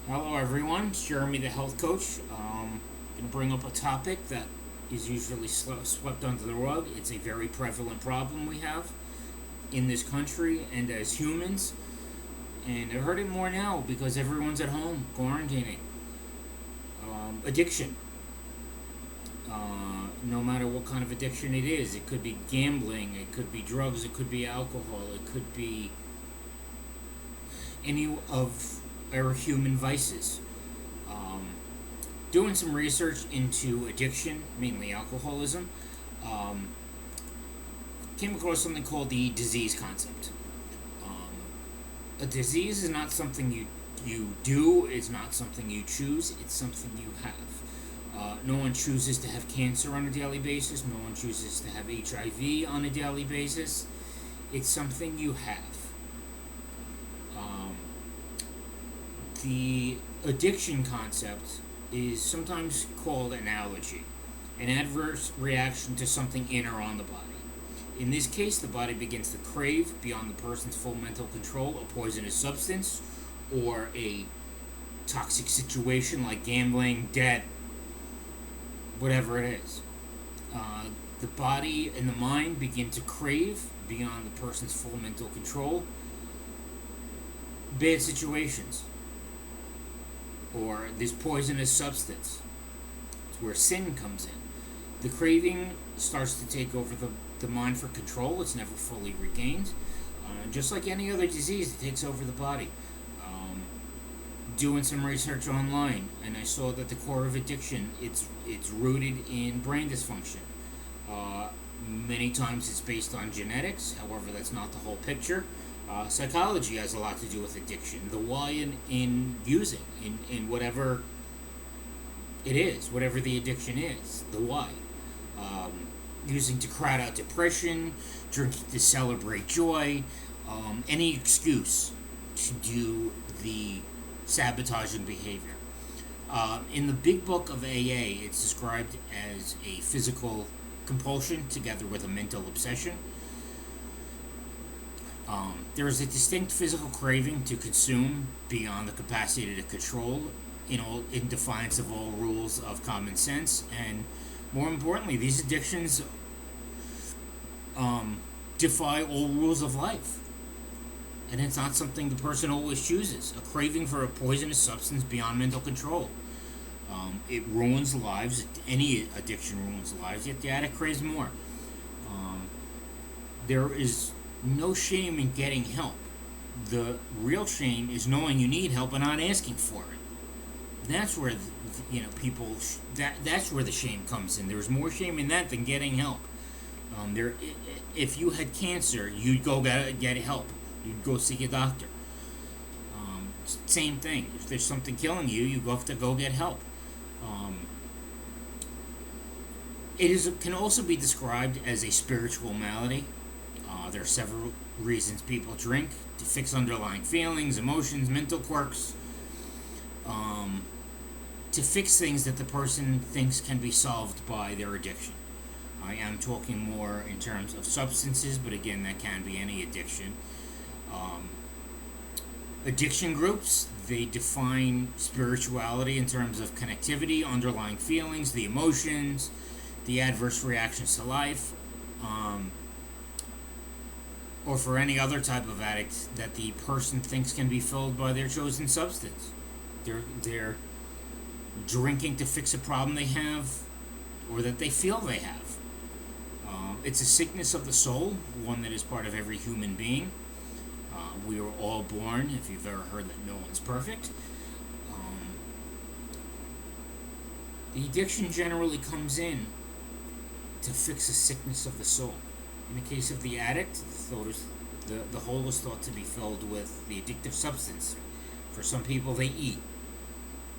Hello, everyone. It's Jeremy, the health coach. Going to bring up a topic that is usually swept under the rug. It's a very prevalent problem we have in this country and as humans. And I heard it more now because everyone's at home quarantining. Addiction. No matter what kind of addiction it could be gambling, it could be drugs, it could be alcohol, it could be any of our human vices. Um, Doing some research into addiction, mainly alcoholism, um, came across something called the disease concept. Um, a disease is not something you do. It's not something you choose. It's something you have. No one chooses to have cancer on a daily basis. No one chooses to have HIV on a daily basis. It's something you have. Um, the addiction concept is sometimes called an allergy, an adverse reaction to something in or on the body. In this case, the body begins to crave, beyond the person's full mental control, a poisonous substance or a toxic situation like gambling, debt, whatever it is. Uh, the body and the mind begin to crave, beyond the person's full mental control, bad situations or this poisonous substance. It's where sin comes in. The craving starts to take over the mind for control. It's never fully regained. Just like any other disease, it takes over the body. Um, Doing some research online, and I saw that the core of addiction it's rooted in brain dysfunction. Uh, Many times it's based on genetics. However, that's not the whole picture. Psychology has a lot to do with addiction. The why in using in whatever it is, whatever the addiction is, the why. Um, Using to crowd out depression, drinking to celebrate joy, any excuse to do the sabotaging behavior. In the big book of AA, it's described as a physical compulsion together with a mental obsession. There is a distinct physical craving to consume beyond the capacity to control, in defiance of all rules of common sense, and more importantly, these addictions um, defy all rules of life. And it's not something the person always chooses. A craving for a poisonous substance beyond mental control. It ruins lives. Any addiction ruins lives, yet the addict craves more. Um, there is no shame in getting help. The real shame is knowing you need help and not asking for it. That's where people that's where the shame comes in. There's more shame in that than getting help. If you had cancer, you'd go get help. You'd go seek a doctor. Same thing. If there's something killing you, you have to go get help. Um, can also be described as a spiritual malady. There are several reasons people drink: to fix underlying feelings, emotions, mental quirks, um, to fix things that the person thinks can be solved by their addiction. I am talking more in terms of substances, but again, that can be any addiction. Um, Addiction groups, they define spirituality in terms of connectivity, underlying feelings, the emotions, the adverse reactions to life, um, or for any other type of addict that the person thinks can be filled by their chosen substance. They're drinking to fix a problem they have or that they feel they have. It's a sickness of the soul, one that is part of every human being. We are all born, if you've ever heard that no one's perfect. Um, the addiction generally comes in to fix a sickness of the soul. In the case of the addict, the hole is thought to be filled with the addictive substance. For some people, they eat.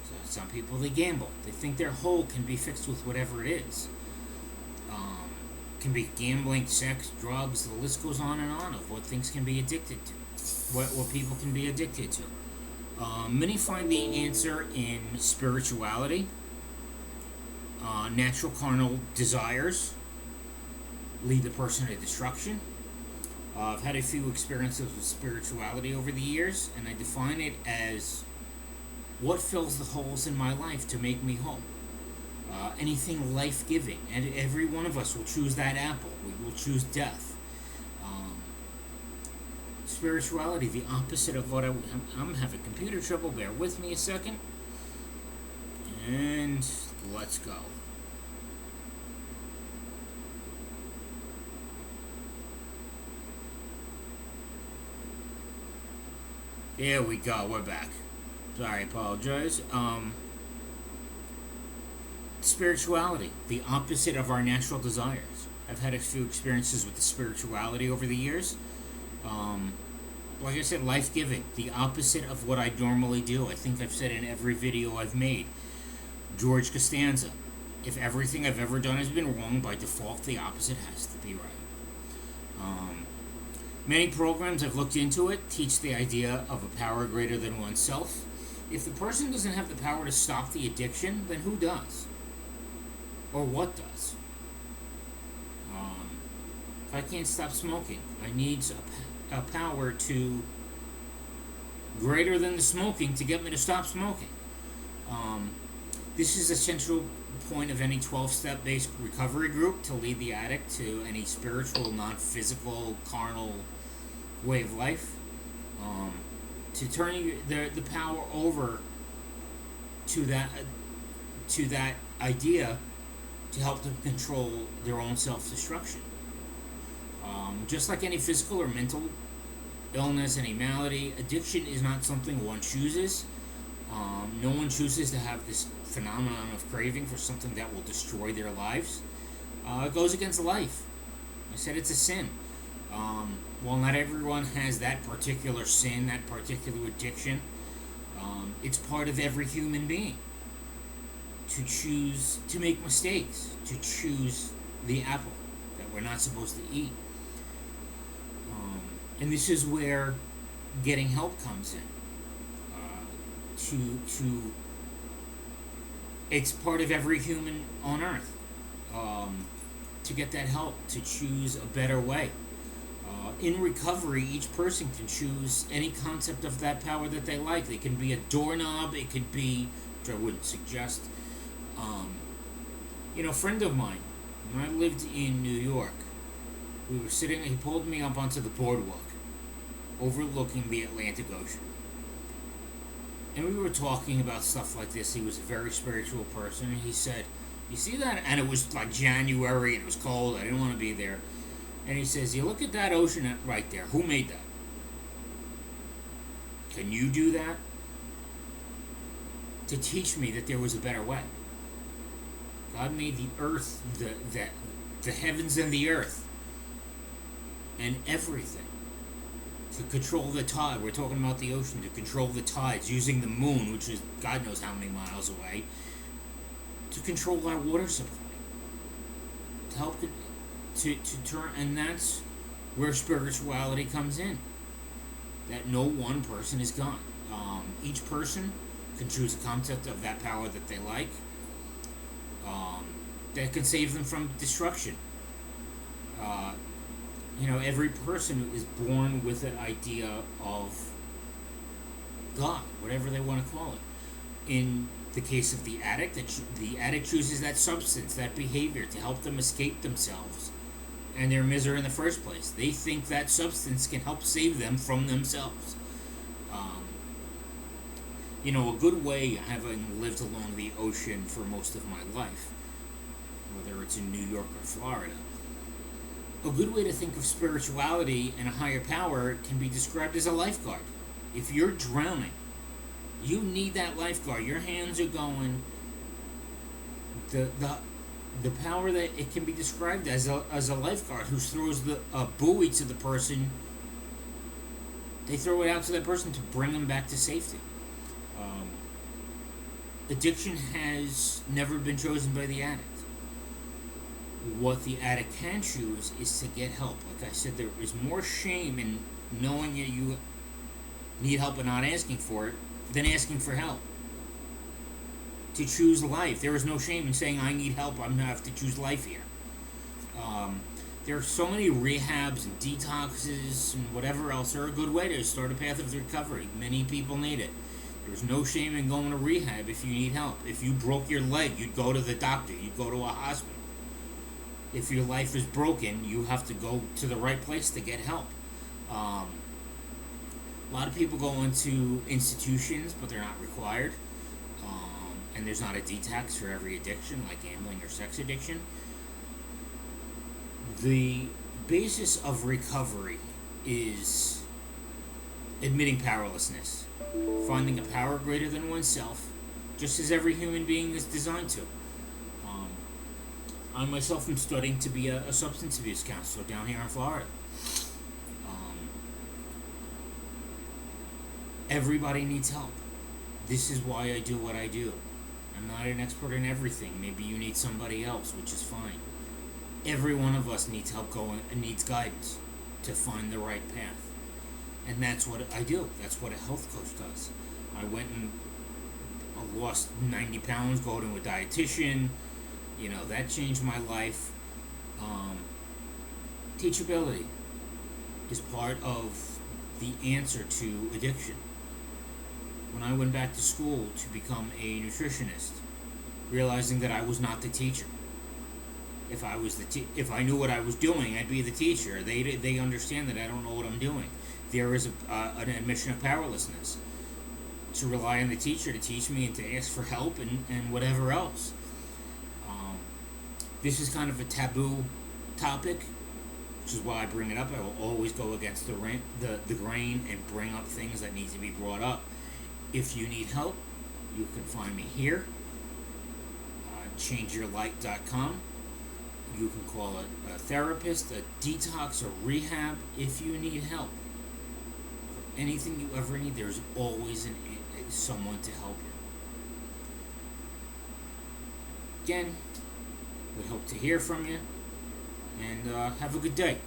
So some people, they gamble. They think their hole can be fixed with whatever it is. Um, can be gambling, sex, drugs, the list goes on and on of what things can be addicted to, what people can be addicted to. Many find the answer in spirituality, natural carnal desires lead the person to destruction. I've had a few experiences with spirituality over the years, and I define it as What fills the holes in my life to make me whole? Anything life-giving, and every one of us will choose that apple. We will choose death. Um, Spirituality, the opposite of what I'm having computer trouble. Bear with me a second, and let's go. There we go. We're back. Sorry, I apologize. Spirituality, the opposite of our natural desires. I've had a few experiences with the spirituality over the years. Um, like I said, life giving, the opposite of what I normally do. I think I've said in every video I've made. George Costanza, if everything I've ever done has been wrong, by default, the opposite has to be right. Um, Many programs I've looked into it teach the idea of a power greater than oneself. If the person doesn't have the power to stop the addiction, then who does? Or what does? Um, if I can't stop smoking, I need a power to greater than the smoking to get me to stop smoking. Um, this is a central point of any 12-step based recovery group to lead the addict to any spiritual, non-physical, carnal way of life. Um, to turn the power over to that idea to help them control their own self-destruction. Just like any physical or mental illness, any malady, addiction is not something one chooses. No one chooses to have this phenomenon of craving for something that will destroy their lives. It goes against life. I said it's a sin. While not everyone has that particular sin, that particular addiction, it's part of every human being to choose to make mistakes, to choose the apple that we're not supposed to eat. And this is where getting help comes in. To it's part of every human on earth to get that help, to choose a better way. In recovery, each person can choose any concept of that power that they like. It can be a doorknob, it could be, which I wouldn't suggest. A friend of mine, when I lived in New York, we were sitting, he pulled me up onto the boardwalk overlooking the Atlantic Ocean. And we were talking about stuff like this. He was a very spiritual person, and he said, "You see that?" And it was like January, and it was cold. I didn't want to be there. And he says, "You look at that ocean right there. Who made that? Can you do that?" To teach me that there was a better way. God made the earth, the heavens and the earth, and everything to control the tide. We're talking about the ocean, to control the tides, using the moon, which is God knows how many miles away, to control our water supply, to help it, to turn, and that's where spirituality comes in. That no one person is God. Each person can choose a concept of that power that they like, that can save them from destruction. Every person is born with an idea of God, whatever they want to call it. In the case of the addict, the addict chooses that substance, that behavior to help them escape themselves and their misery in the first place. They think that substance can help save them from themselves. A good way, having lived along the ocean for most of my life, whether it's in New York or Florida, a good way to think of spirituality and a higher power can be described as a lifeguard. If you're drowning, you need that lifeguard. Your hands are going. The power that it can be described as a lifeguard who throws a buoy to the person. They throw it out to that person to bring them back to safety. Addiction has never been chosen by the addict. What the addict can choose is to get help. Like I said, there is more shame in knowing that you need help and not asking for it than asking for help. To choose life, there is no shame in saying, "I need help, I'm going to have to choose life here." There are so many rehabs and detoxes and whatever else are a good way to start a path of recovery. Many people need it. There's no shame in going to rehab if you need help. If you broke your leg, you'd go to the doctor, you'd go to a hospital. If your life is broken, you have to go to the right place to get help. A lot of people go into institutions, but they're not required. And there's not a detox for every addiction, like gambling or sex addiction. The basis of recovery is admitting powerlessness, finding a power greater than oneself, just as every human being is designed to. I myself am studying to be a substance abuse counselor down here in Florida. Everybody needs help. This is why I do what I do. I'm not an expert in everything. Maybe you need somebody else, which is fine. Every one of us needs help going and needs guidance to find the right path. And that's what I do. That's what a health coach does. I went and lost 90 pounds, go to a dietitian. That changed my life. Teachability is part of the answer to addiction. When I went back to school to become a nutritionist, realizing that I was not the teacher. If I knew what I was doing, I'd be the teacher. They understand that I don't know what I'm doing. There is an admission of powerlessness. To rely on the teacher to teach me and to ask for help and whatever else. This is kind of a taboo topic, which is why I bring it up. I will always go against the grain and bring up things that need to be brought up. If you need help, you can find me here. ChangeYourLight.com. You can call a therapist, a detox, or rehab if you need help. For anything you ever need, there's always someone to help you. Again, we hope to hear from you, and have a good day.